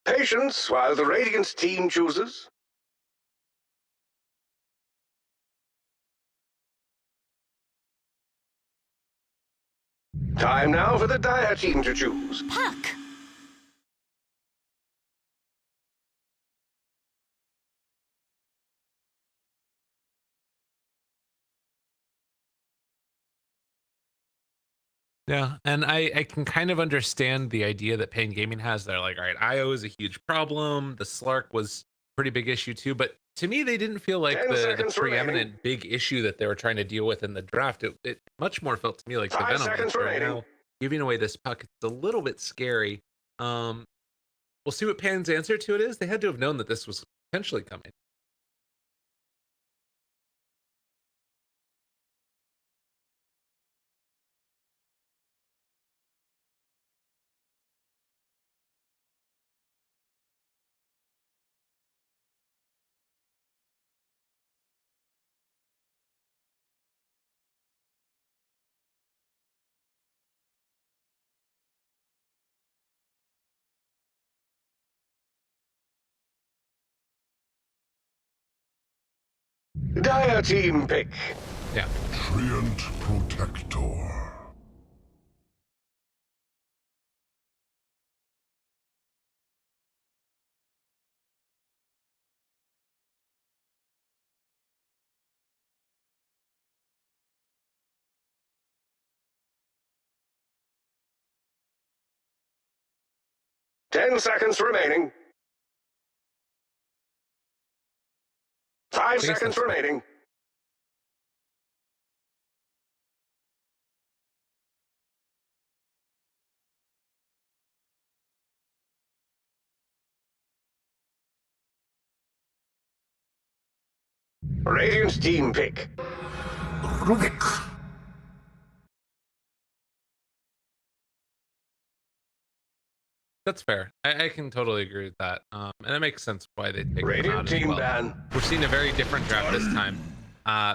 Patience while the Radiant team chooses. Time now for the Dire team to choose. Puck. Yeah, and I can kind of understand the idea that Pain Gaming has. They're like, all right, IO is a huge problem. The Slark was a pretty big issue too, but to me, they didn't feel like 10 the seconds preeminent remaining. big issue that they were trying to deal with in the draft. It much more felt to me like the 5 Venom seconds issue. remaining. Now giving away this puck, it's a little bit scary. We'll see what Pan's answer to it is. They had to have known that this was potentially coming. Dire team pick. Yeah. Treant Protector. Ten seconds remaining. 5 seconds remaining. Radiant team pick. Rubik. That's fair. I can totally agree with that. And it makes sense why they picked him Radiant out as team well. ban. We're seeing a very different draft this time.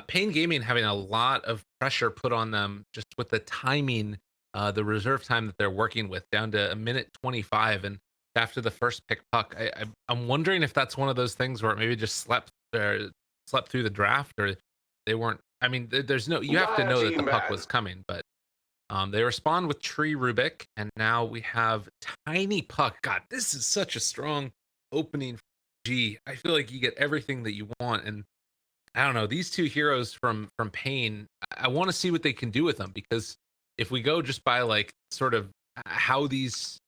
Pain Gaming having a lot of pressure put on them just with the timing, the reserve time that they're working with, down to 1:25, and after the first pick puck. I'm wondering if that's one of those things where it maybe just slept through the draft, or they weren't. I mean, there's no, you have to know that the puck was coming, but they respond with Tree Rubik, and now we have Tiny Puck. God, this is such a strong opening for G. I feel like you get everything that you want, and I don't know, these two heroes from Pain. I want to see what they can do with them, because if we go just by like sort of how these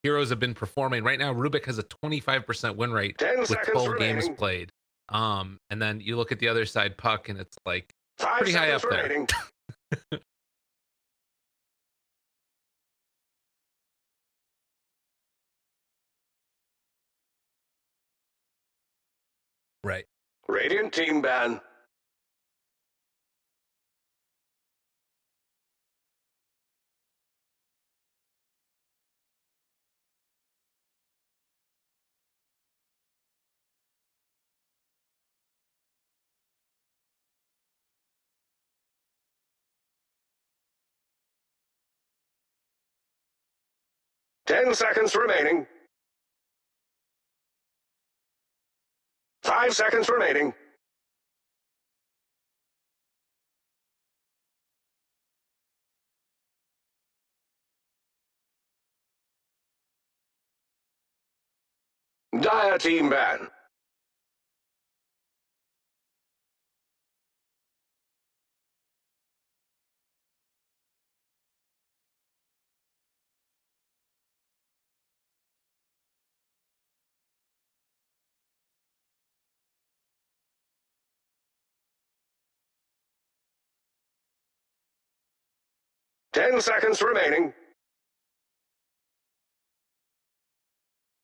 heroes have been performing right now, Rubik has a 25% win rate 10 with seconds 12 remaining. games played. And then you look at the other side, Puck, and it's like 5 pretty high seconds up there. remaining. Right. Radiant team ban. Ten seconds remaining. 5 seconds remaining. Dire team ban. Ten seconds remaining.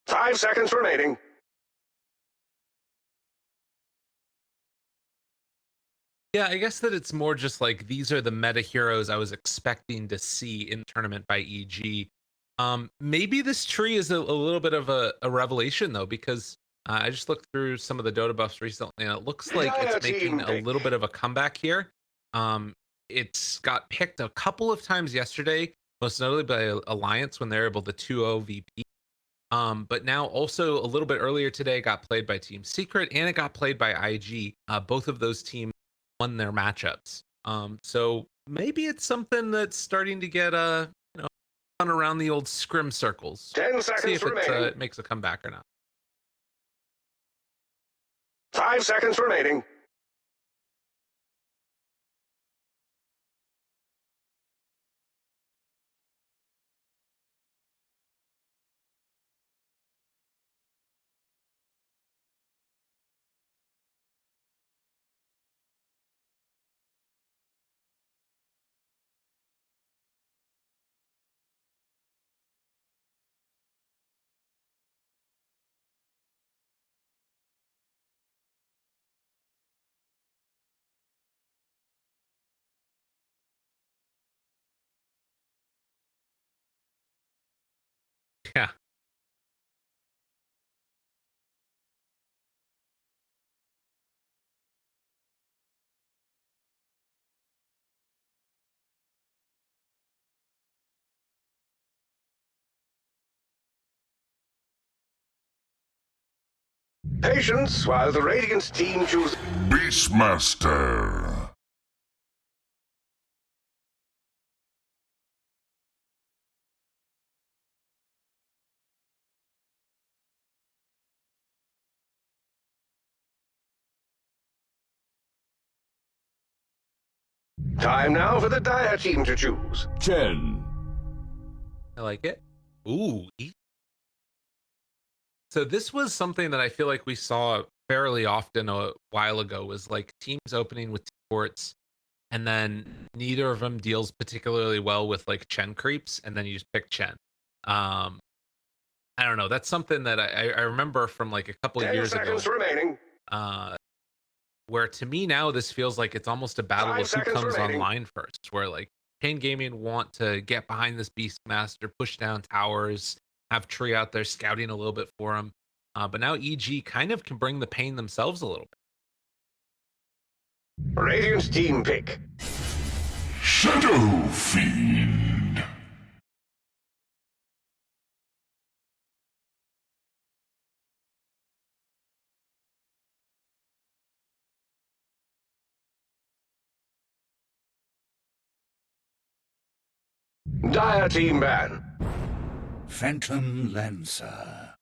5 seconds remaining. Yeah, I guess that it's more just like these are the meta heroes I was expecting to see in tournament by EG. Maybe this tree is a little bit of a revelation though, because I just looked through some of the Dota buffs recently, and it looks like Dire it's making team a pick. little bit of a comeback here. It's got picked a couple of times yesterday, most notably by Alliance when they're able to 2-0 VP. But now also a little bit earlier today got played by Team Secret and it got played by IG. Both of those teams won their matchups. So maybe it's something that's starting to get fun around the old scrim circles. 10 See seconds if it remaining. makes a comeback or not. 5 seconds remaining. Yeah. Patience while the Radiant team chooses. Beastmaster. Time now for the Dire team to choose. 10. I like it. Ooh. So this was something that I feel like we saw fairly often a while ago was like teams opening with ports and then neither of them deals particularly well with like Chen creeps and then you just pick Chen. Um I don't know. That's something that I remember from like a couple 10 years ago. seconds remaining. Where to me now this feels like it's almost a battle 5 of who seconds comes remaining. online first. Where like Pain Gaming want to get behind this Beastmaster, push down towers, have Tree out there scouting a little bit for him. But now EG kind of can bring the pain themselves a little bit. Radiant team pick. Shadow Fiend. Dire team ban. Phantom Lancer.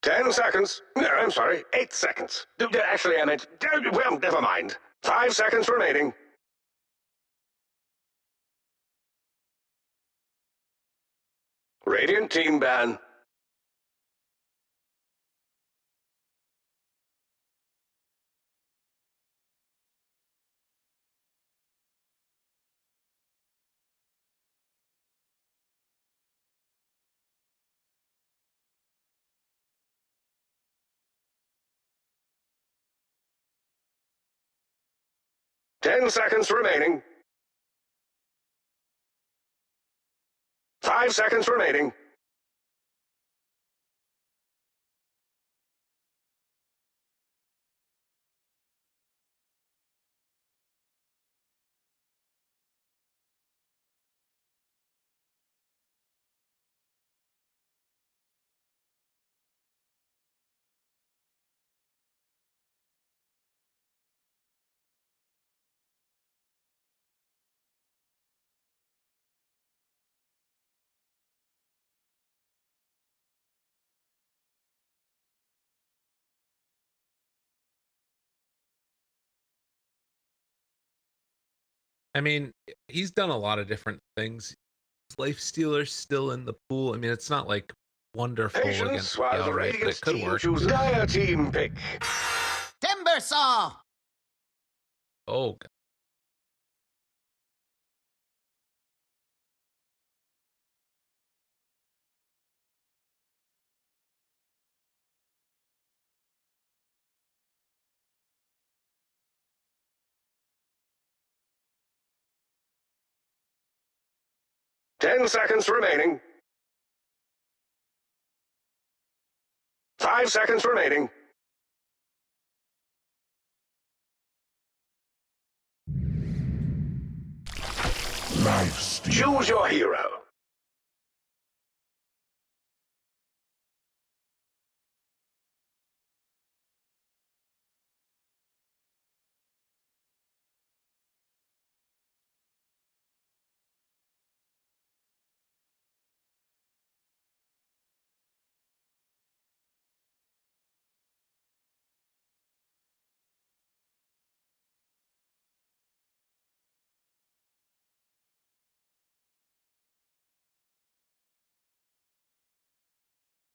Ten seconds. No, I'm sorry. 8 seconds. Actually, I meant. Well, never mind. 5 seconds remaining. Radiant team ban. 10 seconds remaining. 5 seconds remaining. I mean, he's done a lot of different things. Life Stealer's still in the pool. I mean, it's not like wonderful Patience against while the PL, right? But Radiant it could team work. chooses. Dire team pick. Timber saw! Oh, God. 10 seconds remaining. 5 seconds remaining. Life steal. Choose your hero.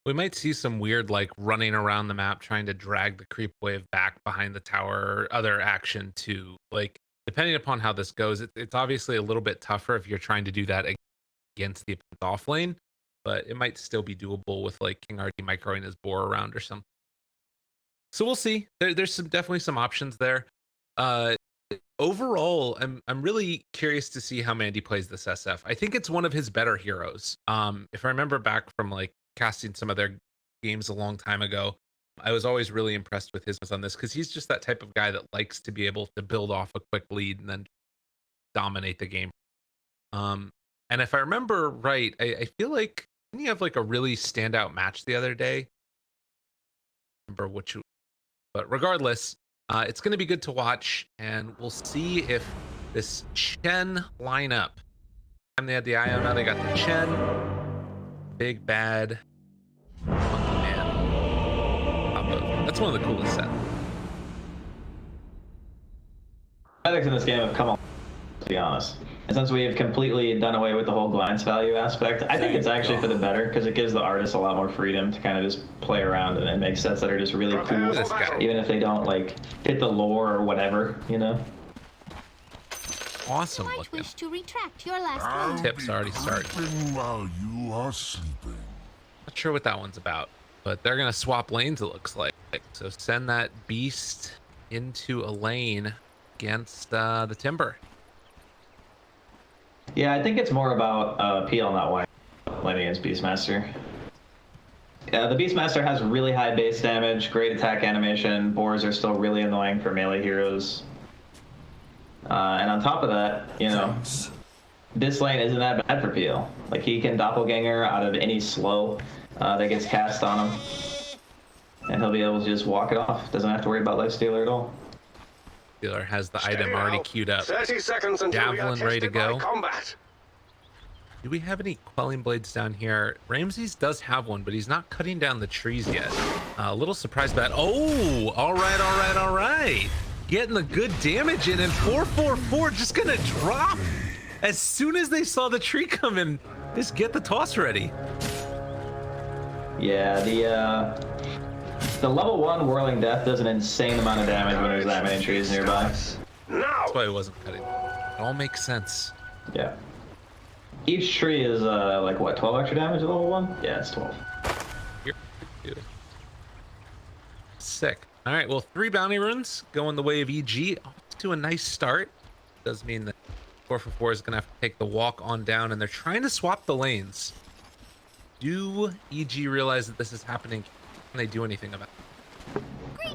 We might see some weird, like, running around the map trying to drag the creep wave back behind the tower or other action too. Like, depending upon how this goes, it's obviously a little bit tougher if you're trying to do that against the opponent's off lane, but it might still be doable with, like, King RD microing his boar around or something. So we'll see. There's definitely some options there. Overall, I'm really curious to see how Mandy plays this SF. I think it's one of his better heroes. If I remember back from, like, casting some of their games a long time ago, I was always really impressed with his on this because he's just that type of guy that likes to be able to build off a quick lead and then dominate the game. And if I remember right, I feel like didn't you have like a really standout match the other day? Remember which, but regardless, it's going to be good to watch, and we'll see if this Chen lineup. And they had the Io, now they got the Chen. Big bad monkey man. That's one of the coolest sets. Medics in this game have come on, to be honest. And since we have completely done away with the whole glance value aspect, I think it's actually for the better because it gives the artists a lot more freedom to kind of just play around and make sets that are just really cool, even if they don't like hit the lore or whatever, you know. Awesome You might looking. wish to retract your last move. Tips already started. While you are sleeping. Not sure what that one's about, but they're gonna swap lanes, it looks like. So send that beast into a lane against the Timber. Yeah, I think it's more about PL not white playing against Beastmaster. Yeah, the Beastmaster has really high base damage, great attack animation. Boars are still really annoying for melee heroes. And on top of that, you know, this lane isn't that bad for PL. Like, he can doppelganger out of any slow that gets cast on him. And he'll be able to just walk it off. Doesn't have to worry about lifestealer at all. Dealer has the item already queued up. 30 seconds until we are Javelin ready to tested by go. combat. Do we have any quelling blades down here? Ramses does have one, but he's not cutting down the trees yet. A little surprised about. Oh, all right. Getting the good damage in, and 444 just gonna drop as soon as they saw the tree come in. Just get the toss ready. Yeah, the level 1 Whirling Death does an insane amount of damage when there's that many trees nearby. Now. That's why it wasn't cutting. It all makes sense. Yeah. Each tree is like what, 12 extra damage at level 1? Yeah, it's 12. Sick. All right, well, 3 bounty runes going the way of EG. Off to a nice start. Does mean that 444 is gonna have to take the walk on down, and they're trying to swap the lanes. Do EG realize that this is happening? Can they do anything about it?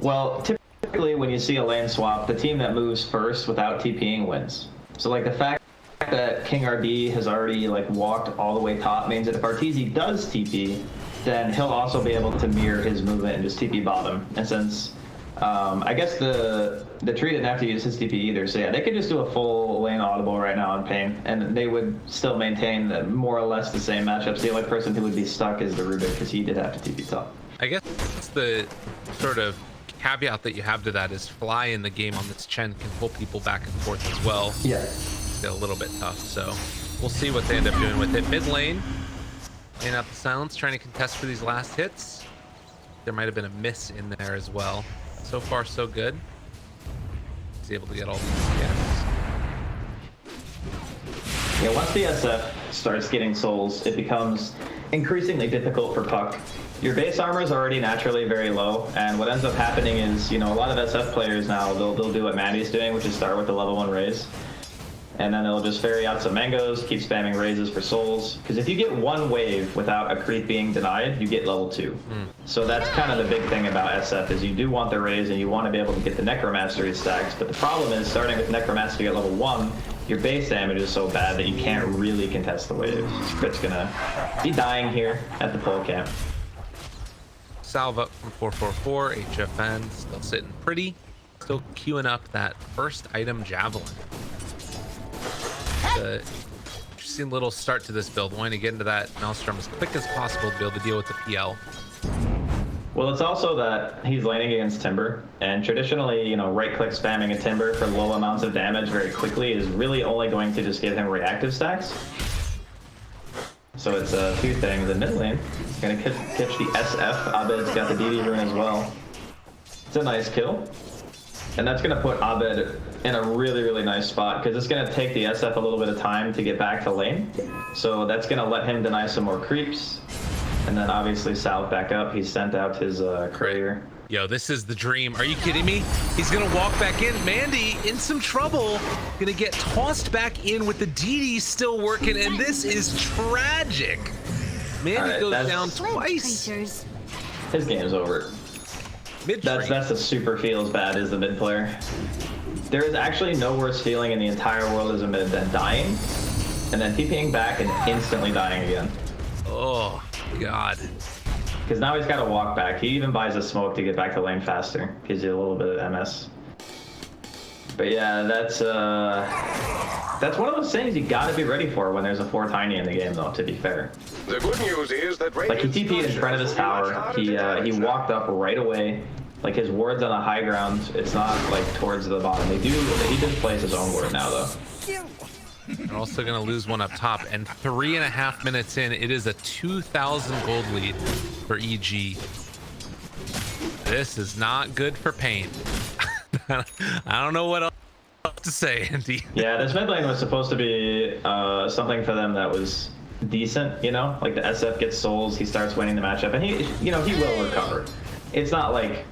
Well, typically when you see a lane swap, the team that moves first without TPing wins. So like the fact that King RD has already like walked all the way top means that if Arteezy does TP, then he'll also be able to mirror his movement and just TP bottom. And since I guess the tree didn't have to use his TP either, so yeah, they could just do a full lane audible right now on Pain, and they would still maintain more or less the same matchups. The only person who would be stuck is the Rubik, because he did have to TP top. I guess the sort of caveat that you have to that is Fly in the game on this Chen can pull people back and forth as well. Yeah. Still a little bit tough, so we'll see what they end up doing with it. Mid lane, laying out the silence, trying to contest for these last hits. There might have been a miss in there as well. So far, so good. He's able to get all these scans. Yeah, once the SF starts getting souls, it becomes increasingly difficult for Puck. Your base armor is already naturally very low, and what ends up happening is, you know, a lot of SF players now, they'll do what Mandy's doing, which is start with the level 1 raise. and then it'll just ferry out some mangoes, keep spamming raises for souls. Because if you get one wave without a creep being denied, you get level 2. So that's kind of the big thing about SF is you do want the raise and you want to be able to get the Necromastery stacks. But the problem is starting with Necromastery at level 1, your base damage is so bad that you can't really contest the waves. Crit's gonna be dying here at the pole camp. Salve up from 444, HFN still sitting pretty, still queuing up that first item javelin. Interesting little start to this build. Wanting to get into that Maelstrom as quick as possible to be able to deal with the PL. Well, it's also that he's laning against Timber, and traditionally, you know, right-click spamming a Timber for low amounts of damage very quickly is really only going to just give him reactive stacks. So it's a few things. In mid lane, gonna catch the SF. Abed's got the DD rune as well. It's a nice kill. And that's going to put Abed in a really, really nice spot because it's going to take the SF a little bit of time to get back to lane. So that's going to let him deny some more creeps. And then obviously Salve back up. He's sent out his courier. Yo, this is the dream. Are you kidding me? He's going to walk back in. Mandy in some trouble. Going to get tossed back in with the DD still working. And this is tragic. Mandy goes down twice. His game's over. That's a super feels bad as the mid player. There is actually no worse feeling in the entire world as a mid than dying and then TPing back and instantly dying again. Oh god. Because now he's got to walk back. He even buys a smoke to get back to lane faster. Gives you a little bit of MS. But yeah, that's one of those things you gotta be ready for when there's a 4 tiny in the game, though, to be fair. The good news is that like, he TP'd in front of his tower. He walked up right away. Like, his ward's on the high ground. It's not, like, towards the bottom. He just plays his own ward now, though. They're also gonna lose one up top, and 3.5 minutes in, it is a 2,000 gold lead for EG. This is not good for Pain. I don't know what else to say, Andy. Yeah, this mid lane was supposed to be something for them that was decent, you know? Like, the SF gets souls, he starts winning the matchup, and he will recover. It's not like,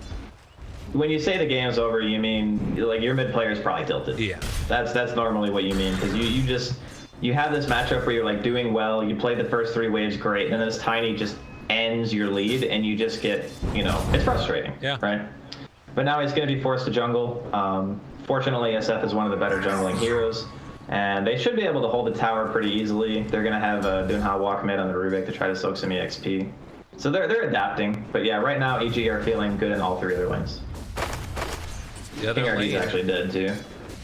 when you say the game's over, you mean, like, your mid player is probably tilted. Yeah. That's normally what you mean, because you have this matchup where you're, like, doing well, you play the first 3 waves great, and then this tiny just ends your lead, and you just get, you know, it's frustrating. Yeah. Right? But now he's going to be forced to jungle. Fortunately, SF is one of the better jungling heroes, and they should be able to hold the tower pretty easily. They're going to have Dunha walk mid on the Rubik to try to soak some EXP. So they're adapting. But yeah, right now, EG are feeling good in all 3 other lanes. The other lane is actually dead, too.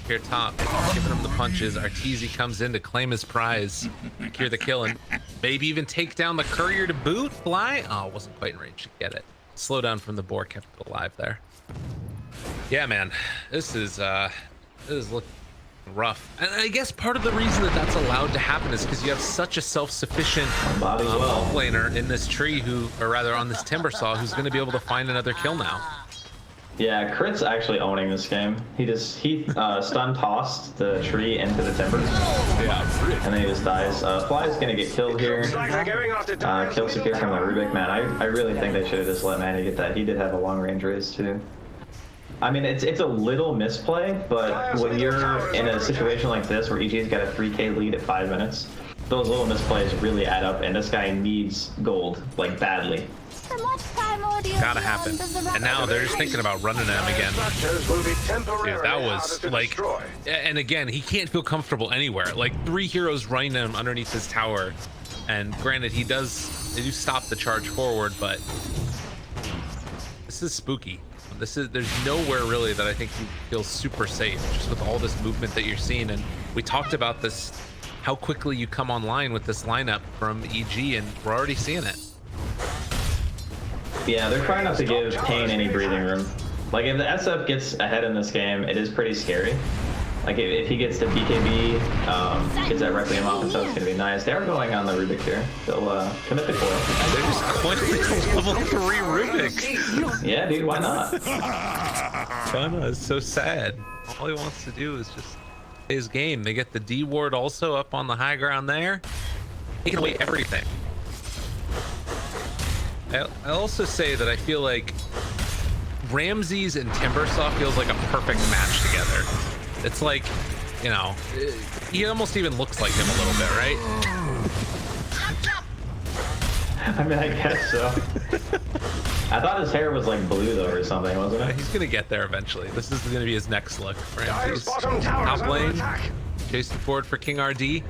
Here top, giving him the punches. Arteezy comes in to claim his prize, secure the kill, and maybe even take down the courier to boot. Fly? Oh, wasn't quite in range to get it. Slow down from the boar, kept it alive there. Yeah, man, this is looking rough. And I guess part of the reason that that's allowed to happen is because you have such a self-sufficient off-laner in this tree or rather on this Timbersaw, who's going to be able to find another kill now. Yeah, Crit's actually owning this game. He stun tossed the tree into the Timber. Yeah, and then he just dies. Fly's gonna get killed here. Kill secure from the Rubik. Man, I really think they should have just let Manny get that. He did have a long range raise too. I mean, it's a little misplay, but when you're in a situation like this where EG's got a 3K lead at 5 minutes, those little misplays really add up, and this guy needs gold, like, badly. Gotta happen. And now they're just thinking about running at him again. Dude, that was like, and again, he can't feel comfortable anywhere. Like, 3 heroes running him underneath his tower. And granted, they do stop the charge forward, but this is spooky. There's nowhere really that I think you feel super safe, just with all this movement that you're seeing. And we talked about this, how quickly you come online with this lineup from EG, and we're already seeing it. Yeah, they're trying not to give Pain any breathing room. Like, if the SF gets ahead in this game, it is pretty scary. Like, if he gets to BKB, gets that Requiem off himself, it's gonna be nice. They are going on the Rubik here. They'll commit the core. They're just quickly level 3 Rubik. Yeah, dude, why not? Gunna is so sad. All he wants to do is just play his game. They get the D ward also up on the high ground there, taking away everything. I also say that I feel like Ramses and Timbersaw feels like a perfect match together. It's like you know, he almost even looks like him a little bit, right? I mean, I guess so. I thought his hair was like blue though or something, wasn't it? He's gonna get there eventually. This is gonna be his next look. Dire's Ramses. bottom tower is Top under lane, attack. chasing forward for King RD.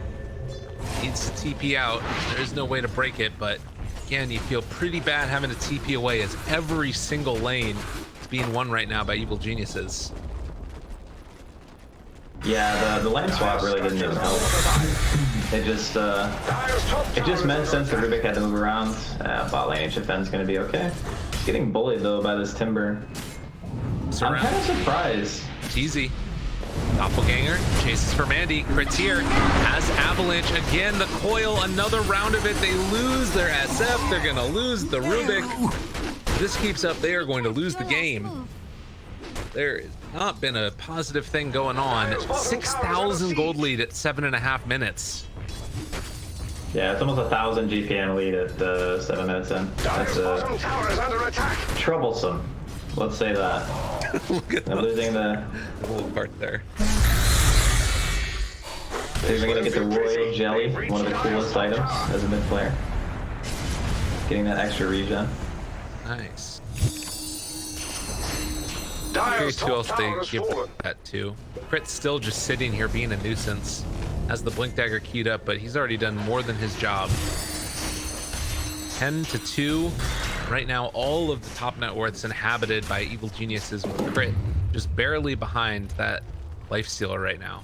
Needs to TP out. There is no way to break it, but again, you feel pretty bad having to TP away as every single lane is being won right now by evil geniuses. Yeah, the lane swap really didn't even help. It just meant since the Rubik had to move around, bot lane HFN's gonna be okay. He's getting bullied though by this Timber. I'm kind of surprised. It's easy. Doppelganger chases for Mandy. Crits here. Has Avalanche again. The coil, another round of it. They lose their SF. They're gonna lose the Rubik. If this keeps up, they are going to lose the game. There has not been a positive thing going on. 6,000 gold lead at 7.5 minutes. Yeah, it's almost 1,000 GPM lead at 7 minutes in. That's Bottom tower is under attack. troublesome. Let's say that. Look at They're losing the. little part there. They're gonna get the Royal Jelly, one of the coolest items as a mid player. Getting that extra regen. Nice. Dire's Curious who else top they tower is give fallen. that to. Crit's still just sitting here being a nuisance. Has the Blink Dagger queued up, but he's already done more than his job. 10-2. Right now, all of the top net worths inhabited by evil geniuses with Crit just barely behind that Lifestealer right now.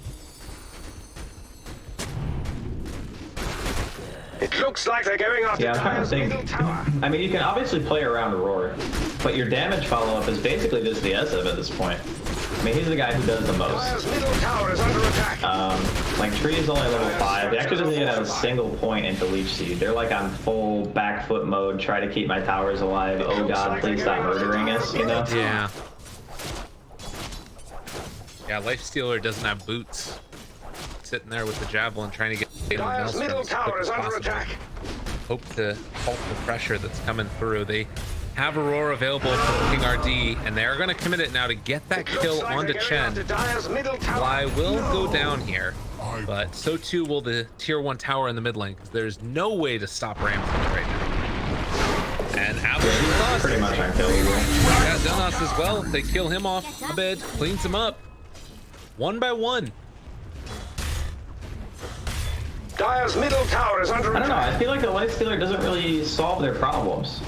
It looks like they're going after Yeah, I'm trying to Dire's think. middle tower. I mean, you can obviously play around Roar, but your damage follow-up is basically just the SF at this point. I mean, he's the guy who does the most. Dire's middle tower is under attack. Like, Tree is only level 5. He actually doesn't even have a single point into Leech Seed. They're like on full back foot mode, try to keep my towers alive. Oh god, please stop murdering us, you know? Yeah. Yeah, Lifestealer doesn't have boots. Sitting there with the Javelin trying to get Dire's middle tower is under attack. Hope to halt the pressure that's coming through. They have Aurora available for King RD, and they're going to commit it now to get that kill Looks like onto they're going Chen. after Dire's middle tower. Fly will go down here, but so too will the tier 1 tower in the mid lane, because there's no way to stop Ramses right now. And Avalanche Pretty much unkillable. got Donos as well. They kill him off. Abed cleans him up. 1 by 1. Dire's middle tower is under I don't know, attack. I feel like the Lifestealer doesn't really solve their problems.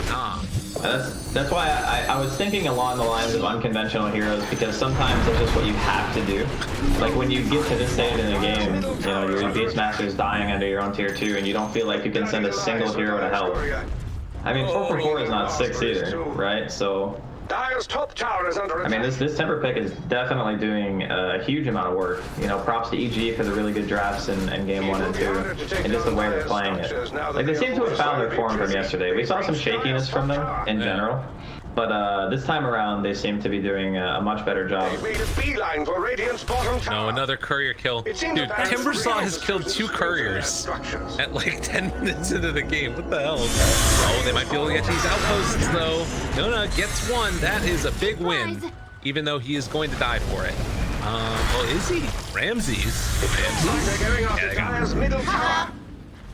Nah. That's why I was thinking along the lines of unconventional heroes, because sometimes it's just what you have to do. Like when you get to this stage in the game, you know, your Beastmaster's dying under your own tier 2 and you don't feel like you can send a single hero to help. I mean, 4 for 4 is not 6 either, right? So, Dire's top tower is under I attack. mean, this Temper pick is definitely doing a huge amount of work. You know, props to EG for the really good drafts in game 1 and 2, and just the way they're playing it. Like, they seem to have found their form from yesterday. We saw some shakiness from them in general, but this time around, they seem to be doing a much better job. They've made a beeline for Radiant's bottom tower. No, another courier kill. It seems Dude, that Timbersaw has killed 2 couriers at like 10 minutes into the game. What the hell? Oh, they might be able to get these outposts though. Nona gets 1. That is a big win, even though he is going to die for it. Well, is he? Ramses. They're going after Yeah, they got Dire's middle tower.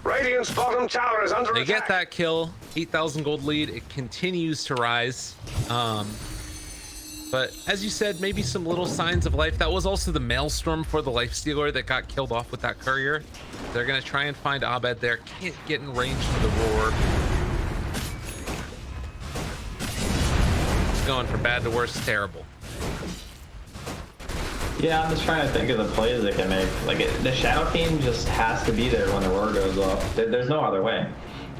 Radiant's bottom tower is under They attack. get that kill. 8,000 gold lead. It continues to rise. But as you said, maybe some little signs of life. That was also the Maelstrom for the Lifestealer that got killed off with that courier. They're going to try and find Abed there. Can't get in range for the roar. It's going from bad to worse. Terrible. Yeah, I'm just trying to think of the plays they can make. Like, the Shadow Team just has to be there when the roar goes off. There's no other way.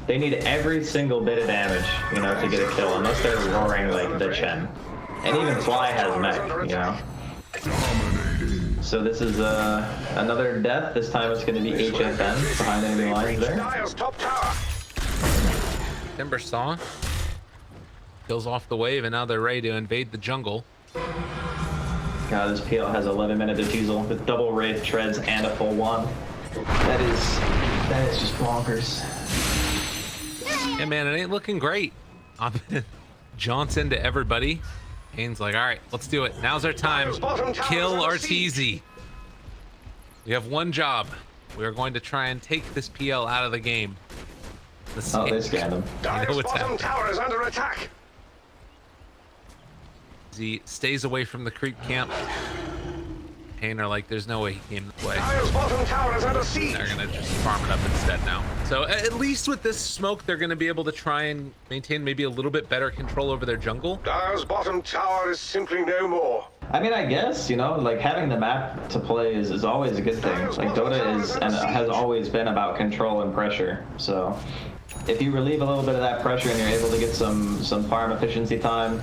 They need every single bit of damage, you know, to get a kill, unless they're roaring like the Chen. And even Fly has mech, you know. So this is another death. This time it's going to be HFN behind enemy lines there. Dire's top tower. Timbersaw kills off the wave, and now they're ready to invade the jungle. God, this PL has 11-minute defusal with double Wraith treads and a full 1. That is just bonkers. Yeah, man, it ain't looking great. Johnson to everybody. Kane's like, all right, let's do it. Now's our time. Kill Arteezy. We have one job. We are going to try and take this PL out of the game. Oh, they scanned him. Dire's what's bottom happening. tower is under attack. He stays away from the creep camp. Pain are like, there's no way he came this way. Dire's bottom tower is under siege. They're gonna just farm it up instead now. So at least with this smoke, they're gonna be able to try and maintain maybe a little bit better control over their jungle. Dire's bottom tower is simply no more. I mean, I guess, you know, like having the map to play is always a good thing. Like Dota is and has always been about control and pressure. So if you relieve a little bit of that pressure and you're able to get some farm efficiency time,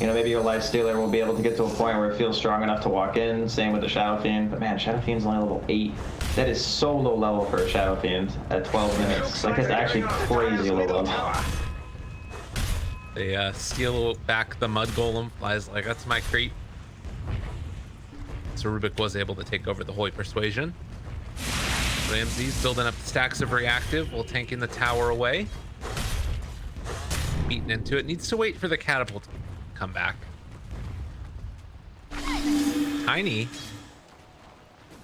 you know, maybe your Life Stealer will be able to get to a point where it feels strong enough to walk in. Same with the Shadow Fiend. But man, Shadow Fiend's only level 8. That is so low level for a Shadow Fiend at 12 minutes. Like, that's actually crazy low level. They steal back the Mud Golem. Flies like, that's my creep. So Rubik was able to take over the Hoy Persuasion. Ramsey's building up stacks of reactive while tanking the tower away. Beaten into it. Needs to wait for the catapult to come back. Tiny.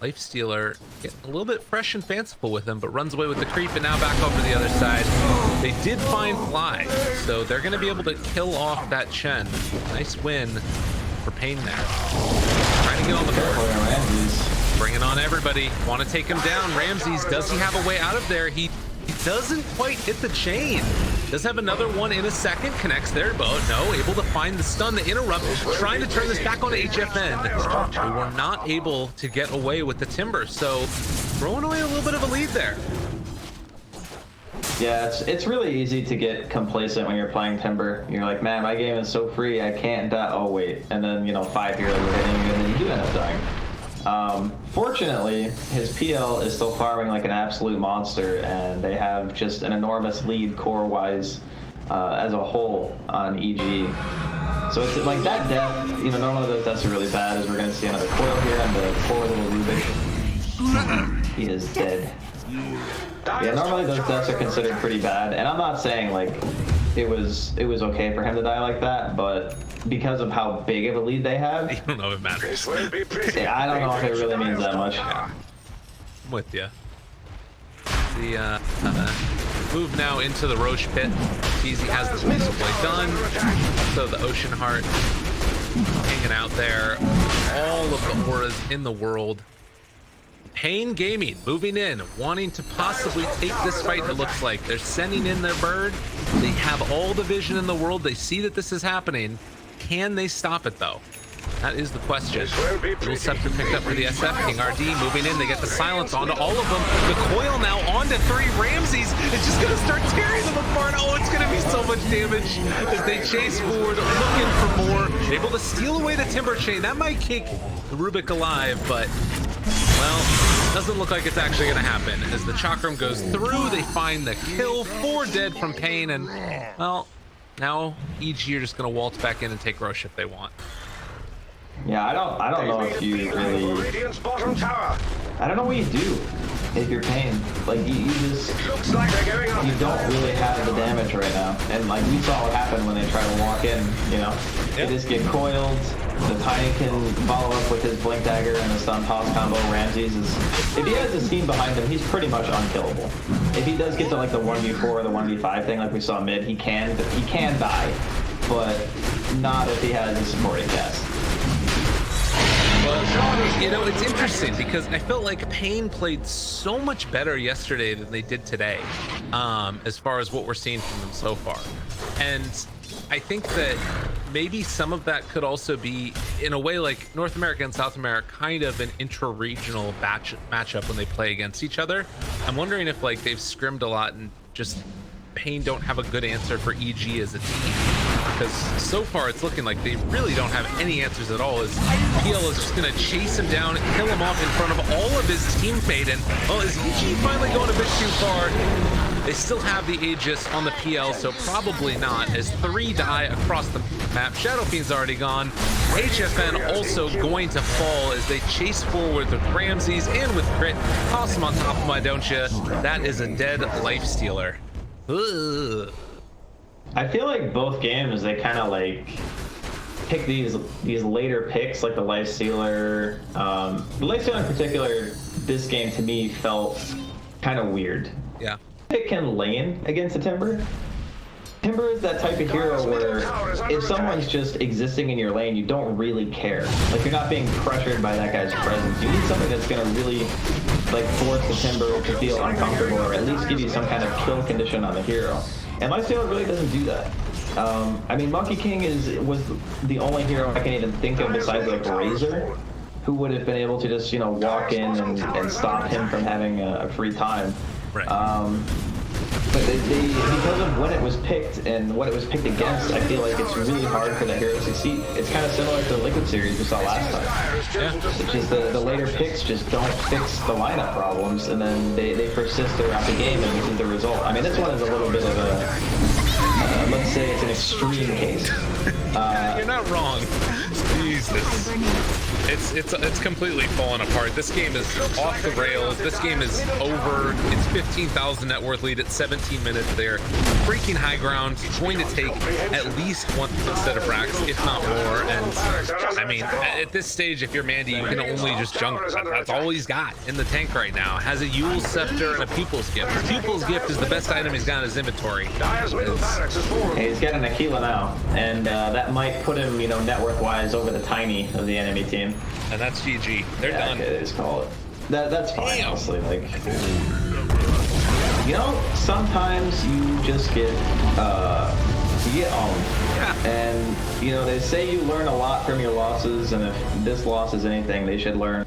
Life Stealer getting a little bit fresh and fanciful with him, but runs away with the creep and now back over the other side. They did find Fly, so they're going to be able to kill off that Chen. Nice win for Pain there. Trying to get on the board. Bringing on everybody. Want to take him down. Ramses, does he have a way out of there? He doesn't quite hit the chain. Does have another one in a second. Connects their boat. No, able to find the stun to interrupt. Trying to turn this back onto HFN. We were not able to get away with the Timber, so throwing away a little bit of a lead there. Yeah, it's really easy to get complacent when you're playing Timber. You're like, man, my game is so free, I can't die. Oh, wait. And then, you know, 5 heroes are hitting you, and then you do end up dying. Fortunately, his PL is still farming like an absolute monster, and they have just an enormous lead core-wise as a whole on EG. So it's like that death, you know, normally those deaths are really bad, as we're going to see another coil here, and the poor little Rubik, he is dead. Yeah, normally those deaths are considered pretty bad, and I'm not saying like it was okay for him to die like that, but because of how big of a lead they have, I don't know if it matters. yeah, I don't know if it really means that much. Yeah. I'm with you. The move now into the Roche pit. Easy has this piece of play done. So the Ocean Heart hanging out there. All of the auras in the world. Pain Gaming moving in, wanting to possibly take this fight. It looks like they're sending in their bird. They have all the vision in the world. They see that this is happening. Can they stop it though? That is the question. Little Scepter picked up for the SF. King RD moving in. They get the silence onto all of them. The coil now onto 3 Ramses. It's just going to start tearing them apart. Oh, it's going to be so much damage as they chase forward, looking for more. Able to steal away the Timber Chain. That might keep Rubik alive, but, well, doesn't look like it's actually going to happen. As the Chakram goes through, they find the kill. 4 dead from Pain, and, well, now EG are just going to waltz back in and take Roche if they want. Yeah, I don't know if you really. I don't know what you do if you're Pain. Like you just you don't really have the damage right now. And like we saw what happened when they try to walk in. You know, they just get coiled. The Tiny can follow up with his Blink Dagger and the Stun Toss combo. Ramses is, if he has his team behind him, he's pretty much unkillable. If he does get to like the 1v4 or the 1v5 thing, like we saw mid, he can die, but not if he has a supporting cast. Well, you know, it's interesting because I felt like Pain played so much better yesterday than they did today, as far as what we're seeing from them so far. And I think that maybe some of that could also be, in a way, like North America and South America, kind of an intra-regional matchup when they play against each other. I'm wondering if like they've scrimmed a lot and just Pain don't have a good answer for EG as a team. Because so far it's looking like they really don't have any answers at all, as PL is just going to chase him down, kill him off in front of all of his teammate. And, well, is EG finally going a bit too far? They still have the Aegis on the PL, so probably not, as 3 die across the map. Shadow Fiend's already gone. HFN also going to fall as they chase forward with Ramses and with Crit. Toss him on top of my don't ya. That is a dead Life Stealer. Ugh. I feel like both games they kind of like pick these later picks, like the Life Stealer. The Life Stealer in particular this game to me felt kind of weird. Yeah. It can lane against a Timber. Timber is that type of hero where if someone's just existing in your lane, you don't really care. Like, you're not being pressured by that guy's presence. You need something that's gonna really, like, force the Timber to feel uncomfortable, or at least give you some kind of kill condition on the hero. And Lifesteal really doesn't do that. I mean, Monkey King was the only hero I can even think of besides, like, Razor, who would have been able to just, you know, walk in and stop him from having a free time. Right. But because of when it was picked and what it was picked against, I feel like it's really hard for the hero to succeed. It's kind of similar to the Liquid series we saw last time. Yeah. It's just the later picks just don't fix the lineup problems, and then they persist throughout the game, and this is the result. I mean, this one is a little bit of a, let's say it's an extreme case. You're not wrong. Jesus. It's completely fallen apart. This game is off the rails. This game is over. It's 15,000 net worth lead at 17 minutes there. Breaking high ground. Going to take at least one set of racks, if not more. And I mean, at this stage, if you're Mandy, you can only just jungle. That's all he's got in the tank right now. Has a Yule's Scepter and a Pupil's Gift. The Pupil's Gift is the best item he's got in his inventory. Hey, he's got an Aquila now, and that might put him, you know, net worth wise over the Tiny of the enemy team. And that's GG. They're done. Okay, just call it. That's fine, Damn. honestly. Like, you know, sometimes you just get owned. Yeah. And you know, they say you learn a lot from your losses, and if this loss is anything, they should learn